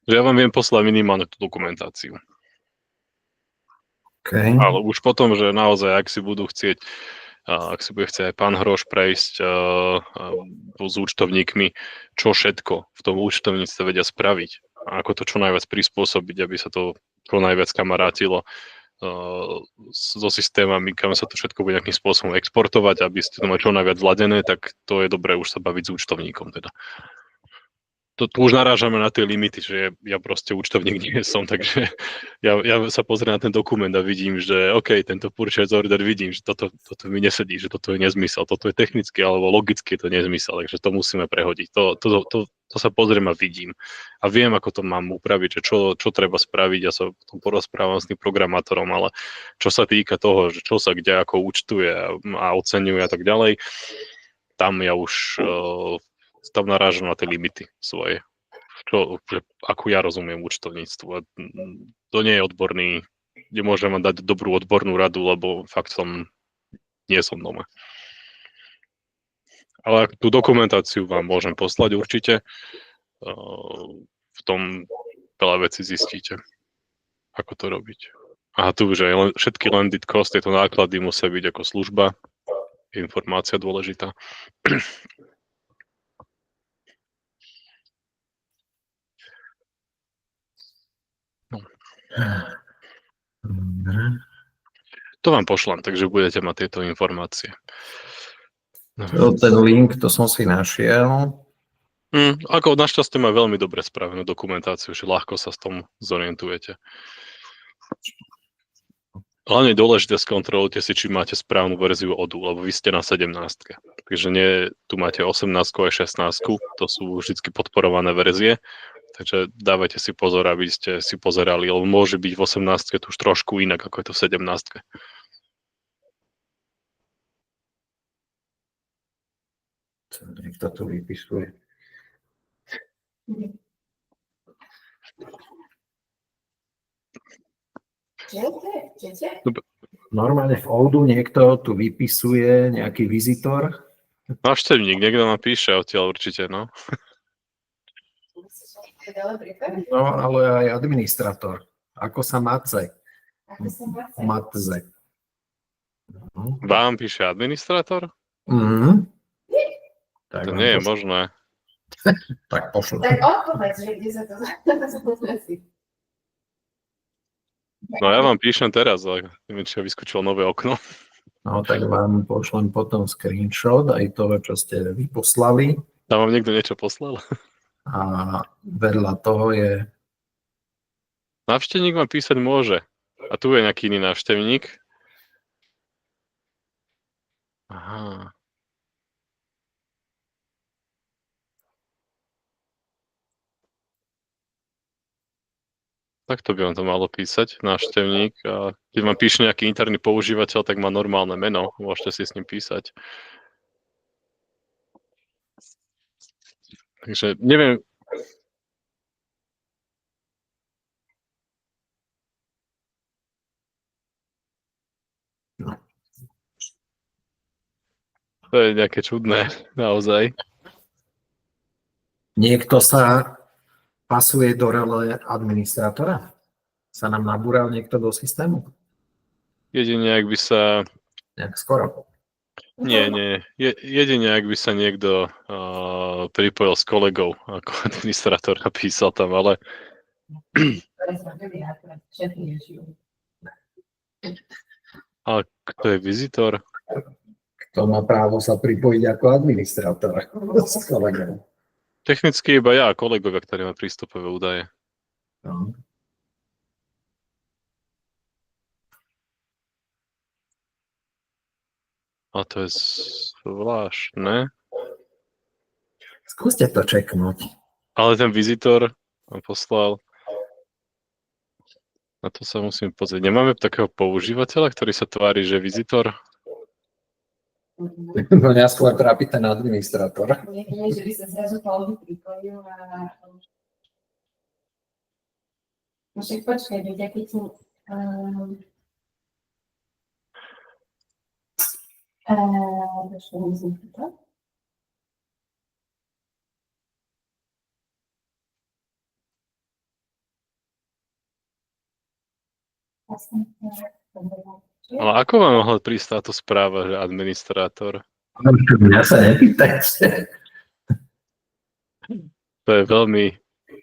Že ja vám viem poslať minimálne tú dokumentáciu. Okay. Ale už potom, že naozaj, ak si budú chcieť, ak si bude chcieť aj pán Hroš prejsť s účtovníkmi, čo všetko v tom účtovníctve vedia spraviť a ako to čo najviac prispôsobiť, aby sa to čo najviac kamarátilo so systémami, kam sa to všetko bude nejakým spôsobom exportovať, aby ste to mali čo najviac zladené, tak to je dobré už sa baviť s účtovníkom teda. Tu už narážame na tie limity, že ja proste účtovník nie som, takže ja sa pozriem na ten dokument a vidím, že OK, tento purchase order vidím, že toto mi nesedí, že toto je nezmysel, toto je technicky alebo logicky je to nezmysel, takže to musíme prehodiť. To sa pozriem a vidím. A viem, ako to mám upraviť, že čo treba spraviť, ja sa potom porozprávam s tým programátorom, ale čo sa týka toho, že čo sa kde ako účtuje a oceňuje a tak ďalej, tam ja už tam narážam na tie limity svoje. Ako ja rozumiem účtovníctvu. To nie je odborný, nemôžem vám dať dobrú odbornú radu, lebo fakt nie som doma. Ale tú dokumentáciu vám môžem poslať určite. V tom veľa vecí zistíte, ako to robiť. A tu, že všetky landed cost, tieto náklady musia byť ako služba. Informácia dôležitá. To vám pošlám, takže budete mať tieto informácie. Ten link, to som si našiel. Ako našťastie má veľmi dobre spravenú dokumentáciu, že ľahko sa s tom zorientujete. Hlavne dôležité skontrolujte si, či máte správnu verziu ODU, lebo vy ste na 17. Takže nie, tu máte 18 a 16, to sú vždy podporované verzie. Takže dávajte si pozor, aby ste si pozerali, lebo môže byť v 18 tu už trošku inak, ako je to v 17. Niekto tu vypisuje. Normálne v ODU niekto tu vypisuje, nejaký vizitor. Návštevník, niekto nám píše odtiaľ určite, no. No, ale aj administrator. Ako sa Matze? Matze. Vám píše administrator? Tak to nie je možné. Tak pošlo. Tak odpovedz, že kde sa to zase. No ja vám píšem teraz, ale neviem, či ja vyskočilo nové okno. No tak vám pošlem potom screenshot aj toho, čo ste vyposlali. Tam vám niekto niečo poslal? A vedľa toho je... Návštevník vám písať môže. A tu je nejaký iný návštevník. Aha. Takto by vám to malo písať, návštevník. A keď vám píše nejaký interný používateľ, tak má normálne meno. Môžete si s ním písať. Takže neviem... To je nejaké čudné, naozaj. Niekto sa pasuje do role administrátora? Sa nám nabúral niekto do systému? Jedine, ak by sa... Nejak skoro. Nie. Jedine, ak by sa niekto pripojil s kolegou ako administrátor a písal tam, ale... A kto je vizitor? Kto má právo sa pripojiť ako administrátor s kolegom? Technicky iba ja a kolegovia, ktorí majú prístupové údaje. No. A to je zvláštne. Skúste to čeknúť. Ale ten vizitor ma poslal. Na to sa musím pozrieť. Nemáme takého používateľa, ktorý sa tvári, že je vizitor? No mňa skôr trápi ten administrátor. Nie, že by sa zrazu Pauli pripojil a... No však počkaj, veď aký ti... Ale ako vám mohla prísť táto správa, že administrátor? Mňa sa nepýtajte. To je veľmi,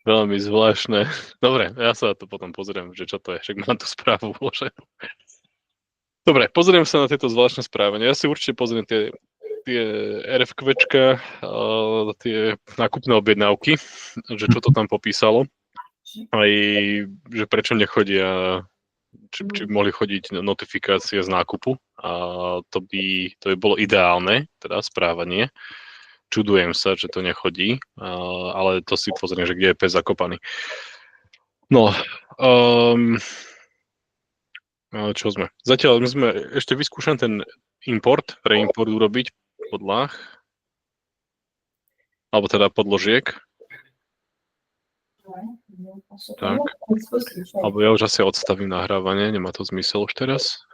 veľmi zvláštne. Dobre, ja sa na to potom pozriem, že čo to je, však mám tú správu vloženú. Dobre, pozriem sa na tieto zvláštne správania. Ja si určite pozriem tie RFQčka, tie nákupné objednávky, že čo to tam popísalo. Aj, že prečo nechodia, či mohli chodiť notifikácie z nákupu. A to by bolo ideálne, teda správanie. Čudujem sa, že to nechodí, ale to si pozriem, že kde je pes zakopaný. No, čo sme? Zatiaľ my sme ešte vyskúšali ten import, reimport urobiť podľah, alebo teda podložiek. Tak. Alebo ja už asi odstavím nahrávanie, nemá to zmysel už teraz.